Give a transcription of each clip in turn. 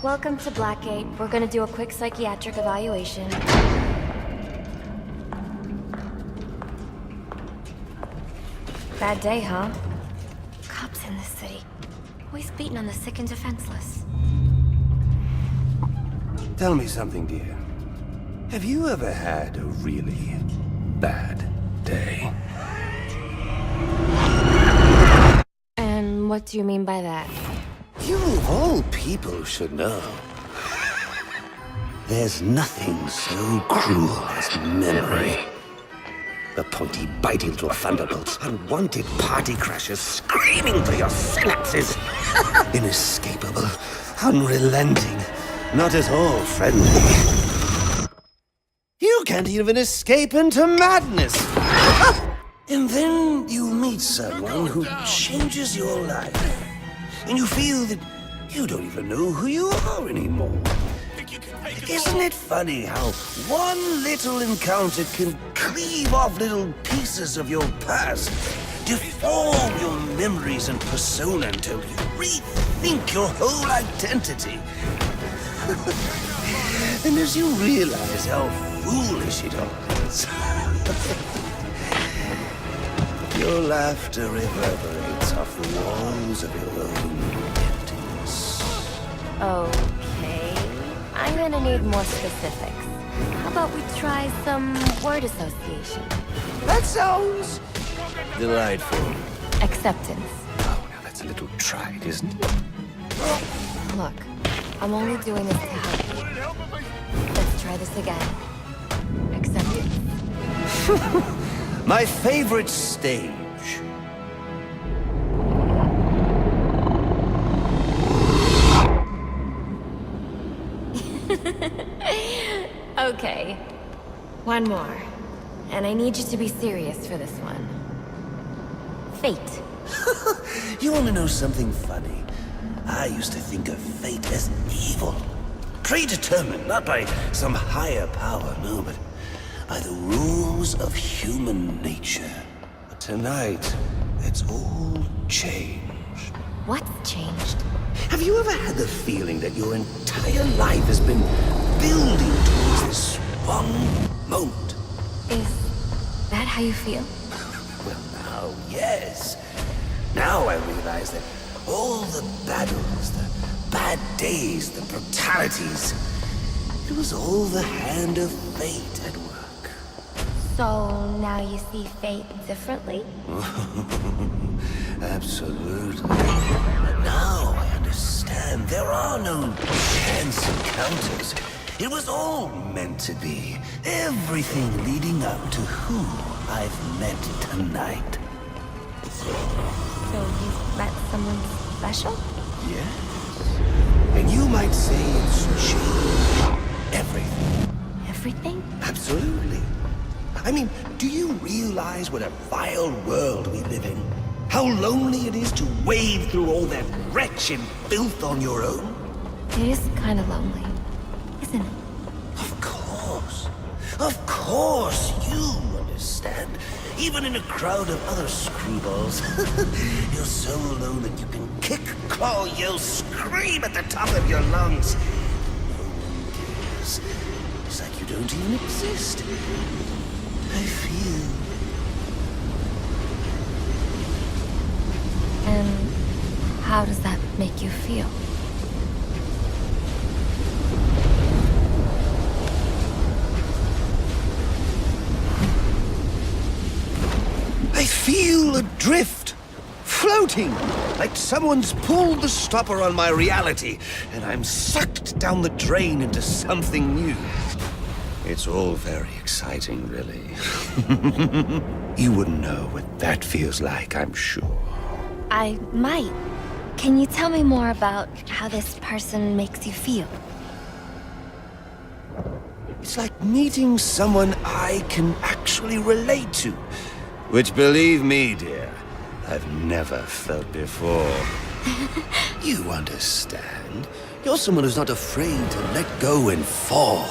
Welcome to Blackgate. We're gonna do a quick psychiatric evaluation. Bad day, huh? Cops in this city. Always beating on the sick and defenseless. Tell me something, dear. Have you ever had a really bad day? And what do you mean by that? You of all people should know. There's nothing so cruel as memory. The pointy, biting little thunderbolts, unwanted party crashers screaming through your synapses. Inescapable, unrelenting, not at all friendly. You can't even escape into madness. And then you meet someone who changes your life. And you feel that you don't even know who you are anymore. Isn't it funny how one little encounter can cleave off little pieces of your past, deform your memories and persona until you rethink your whole identity? And as you realize how foolish it all is, your laughter reverberates off the walls of your own emptiness. Okay. I'm gonna need more specifics. How about we try some word association? That sounds delightful. Acceptance. Oh, now that's a little tried, isn't it? Look, I'm only doing this to help you. Let's try this again. Acceptance. My favorite stage. Okay. One more. And I need you to be serious for this one. Fate. You want to know something funny? I used to think of fate as evil. Predetermined, not by some higher power, no, but by the rules of human nature. But tonight, it's all changed. What's changed? Have you ever had the feeling that your entire life has been building towards this one moment? Is that how you feel? Well, now, yes. Now I realize that all the battles, the bad days, the brutalities, it was all the hand of fate at work. So now you see fate differently? Absolutely. But now I understand there are no chance encounters. It was all meant to be. Everything leading up to who I've met tonight. So you've met someone special? Yes. And you might say it's changed everything. Everything? Absolutely. I mean, do you realize what a vile world we live in? How lonely it is to wade through all that wretched filth on your own? It is kind of lonely, isn't it? Of course. Of course, you understand. Even in a crowd of other screwballs, you're so alone that you can kick, claw, yell, scream at the top of your lungs. No one cares. It's like you don't even exist. I feel... And how does that make you feel? I feel adrift, floating, like someone's pulled the stopper on my reality, and I'm sucked down the drain into something new. It's all very exciting, really. You wouldn't know what that feels like, I'm sure. I might. Can you tell me more about how this person makes you feel? It's like meeting someone I can actually relate to. Which, believe me, dear, I've never felt before. You understand? You're someone who's not afraid to let go and fall.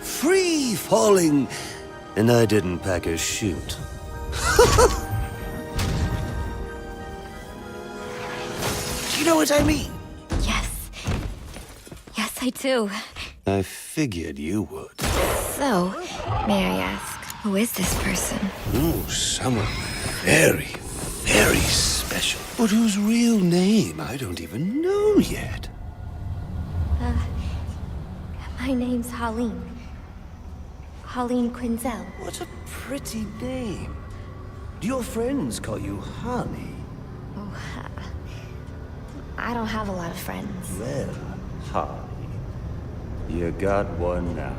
Free falling, and I didn't pack a chute. You know what I mean? I do. I figured you would. So, may I ask, who is this person? Oh, someone very, very special. But whose real name I don't even know yet. My name's Harleen. Harleen Quinzel. What a pretty name. Do your friends call you Honey? Oh, I don't have a lot of friends. Well, Honey, you got one now.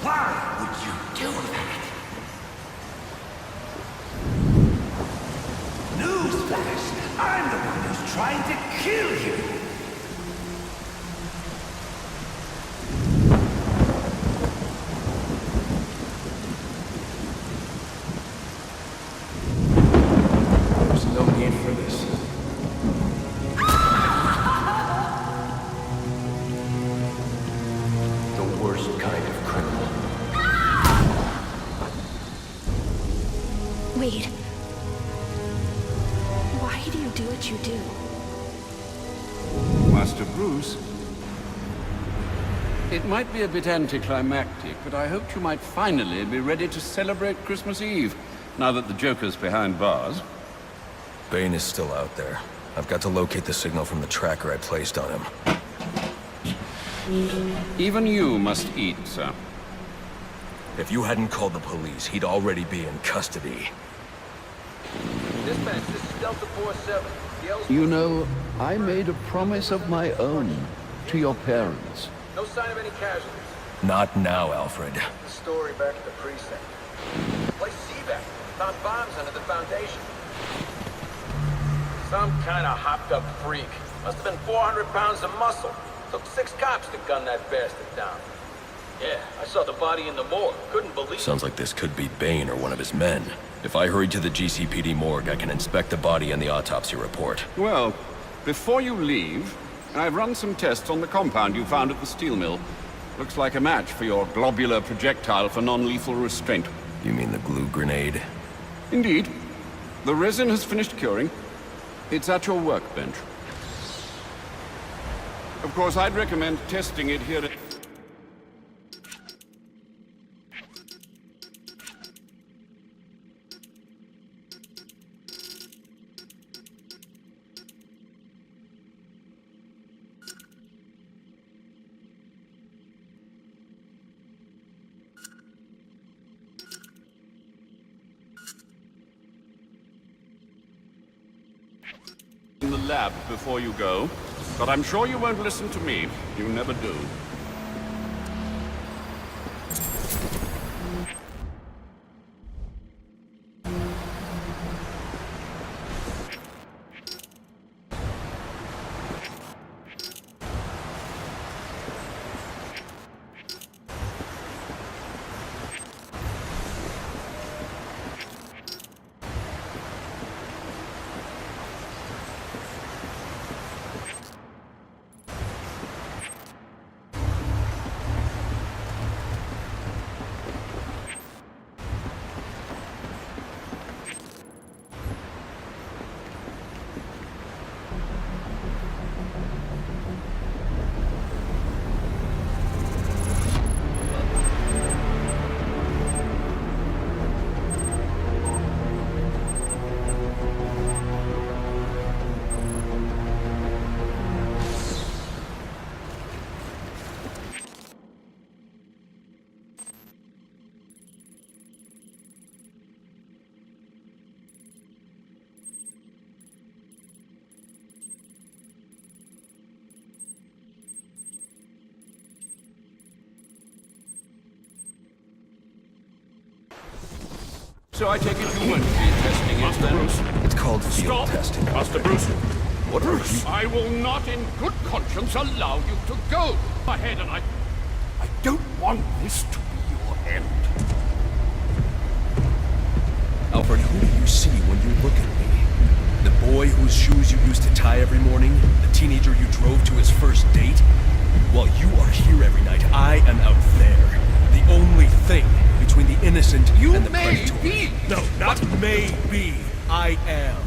Why would you do that? Newsflash! I'm the one who's trying to kill you! There's no need for this. The worst kind of criminal. Wait. Why do you do what you do? Master Bruce, it might be a bit anticlimactic, but I hoped you might finally be ready to celebrate Christmas Eve, now that the Joker's behind bars. Bane is still out there. I've got to locate the signal from the tracker I placed on him. Even you must eat, sir. If you hadn't called the police, he'd already be in custody. Dispatch, this is Delta 47. You know, I made a promise of my own to your parents. No sign of any casualties. Not now, Alfred. The story back at the precinct. Place Seaback. Found bombs under the foundation. Some kind of hopped-up freak. Must have been 400 pounds of muscle. Took 6 cops to gun that bastard down. Yeah, I saw the body in the morgue. Couldn't believe it. Sounds like this could be Bane or one of his men. If I hurry to the GCPD morgue, I can inspect the body and the autopsy report. Well, before you leave, I've run some tests on the compound you found at the steel mill. Looks like a match for your globular projectile for non-lethal restraint. You mean the glue grenade? Indeed. The resin has finished curing. It's at your workbench. Of course, I'd recommend testing it here at... in the lab before you go, but I'm sure you won't listen to me. You never do. So I take it you won't be testing it then? It's called field Stop! testing. Master Bruce, What are you... I will not in good conscience allow you to go ahead, and I don't want this to be your end. Alfred, who do you see when you look at me? The boy whose shoes you used to tie every morning? The teenager you drove to his first date? While you are here every night, I am out there. The only thing between the innocent and the predator. Be. No, not maybe. I am.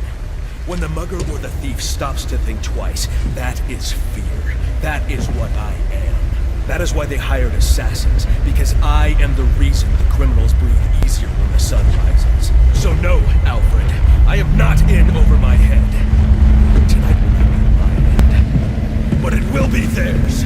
When the mugger or the thief stops to think twice, that is fear. That is what I am. That is why they hired assassins, because I am the reason the criminals breathe easier when the sun rises. So no, Alfred, I am not in over my head. Tonight will not be my end, but it will be theirs.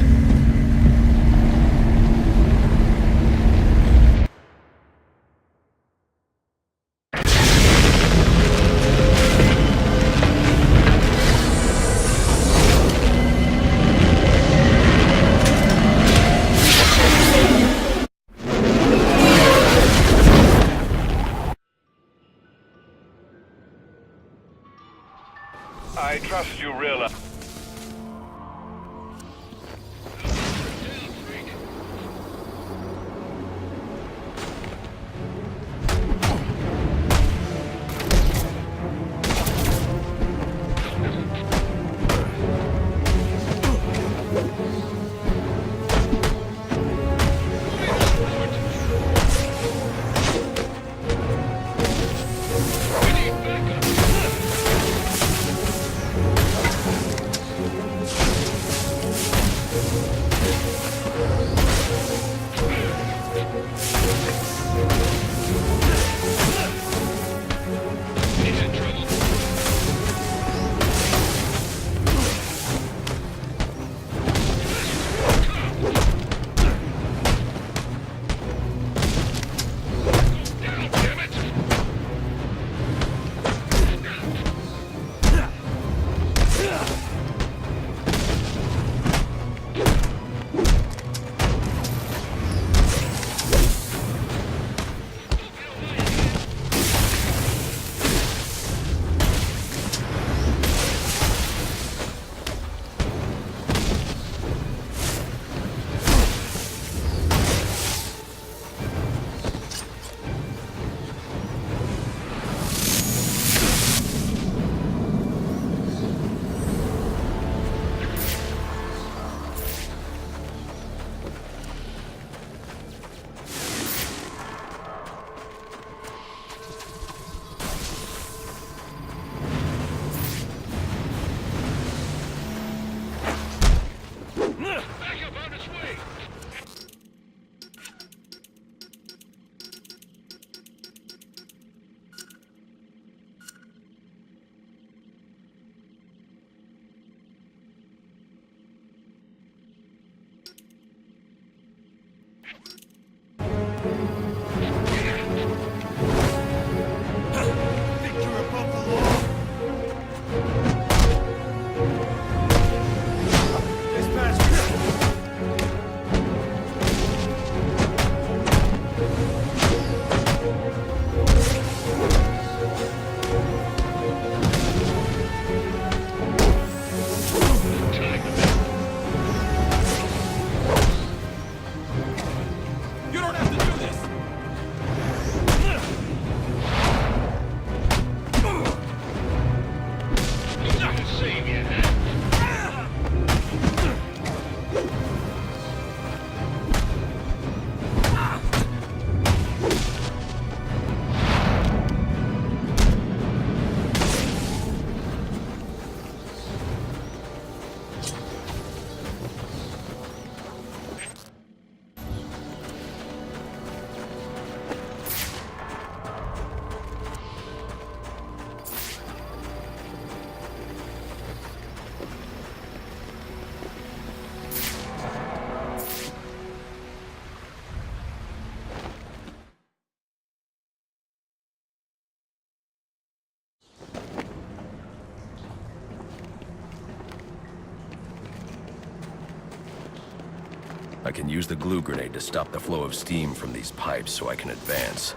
I trust you realize. I can use the glue grenade to stop the flow of steam from these pipes so I can advance.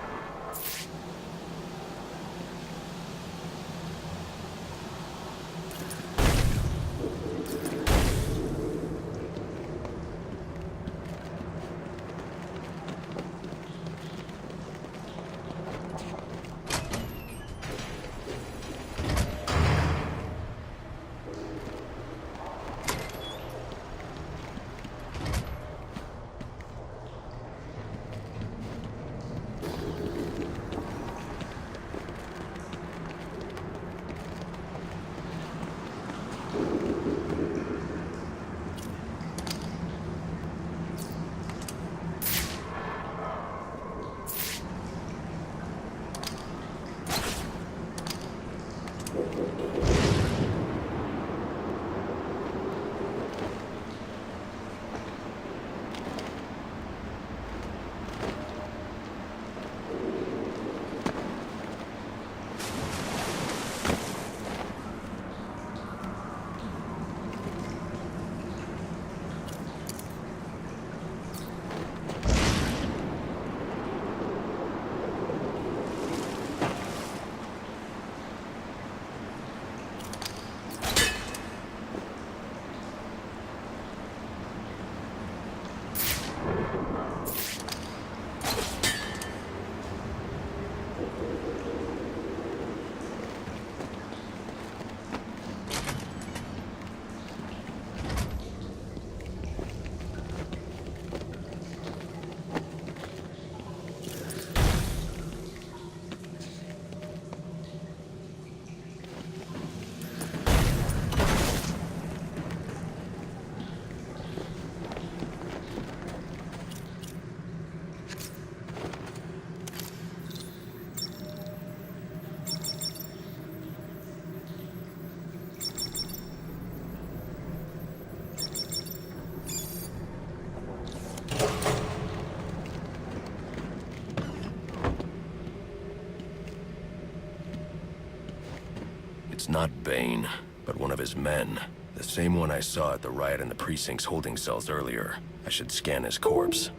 Not Bane, but one of his men. The same one I saw at the riot in the precinct's holding cells earlier. I should scan his corpse.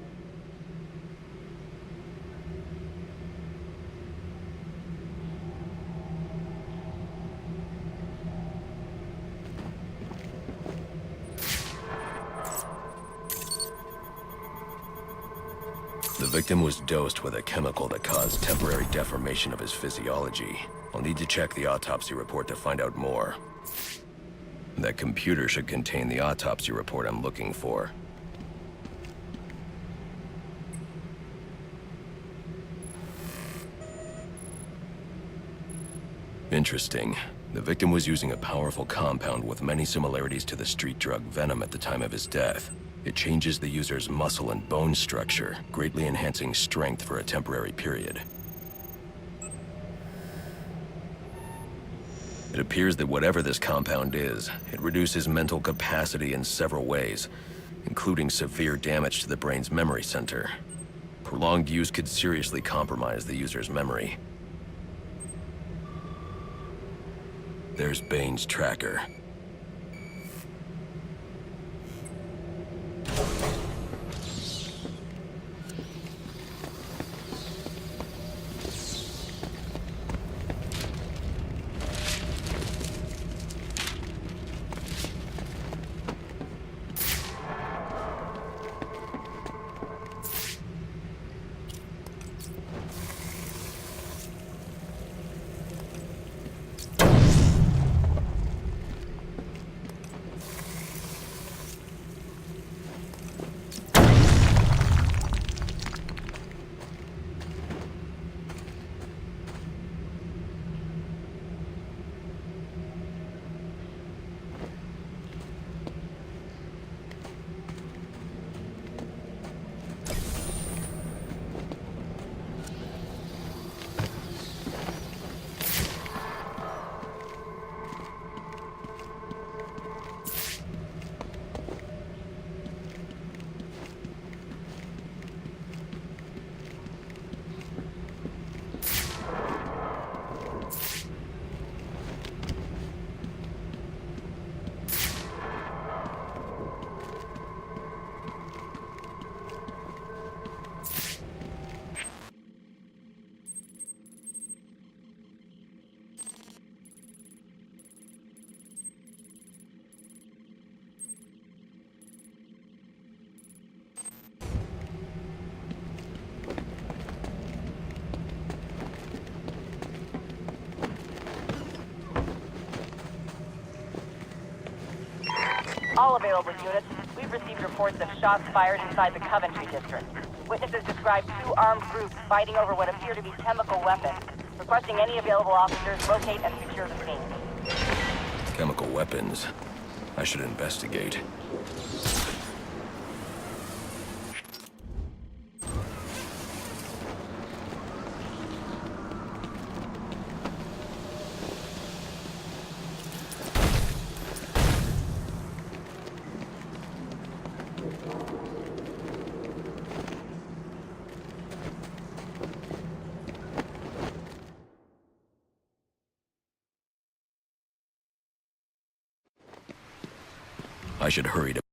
The victim was dosed with a chemical that caused temporary deformation of his physiology. I'll need to check the autopsy report to find out more. That computer should contain the autopsy report I'm looking for. Interesting. The victim was using a powerful compound with many similarities to the street drug Venom at the time of his death. It changes the user's muscle and bone structure, greatly enhancing strength for a temporary period. It appears that whatever this compound is, it reduces mental capacity in several ways, including severe damage to the brain's memory center. Prolonged use could seriously compromise the user's memory. There's Bane's tracker. All available units, we've received reports of shots fired inside the Coventry district. Witnesses describe two armed groups fighting over what appear to be chemical weapons. Requesting any available officers locate and secure the scene. Chemical weapons. I should investigate. I should hurry to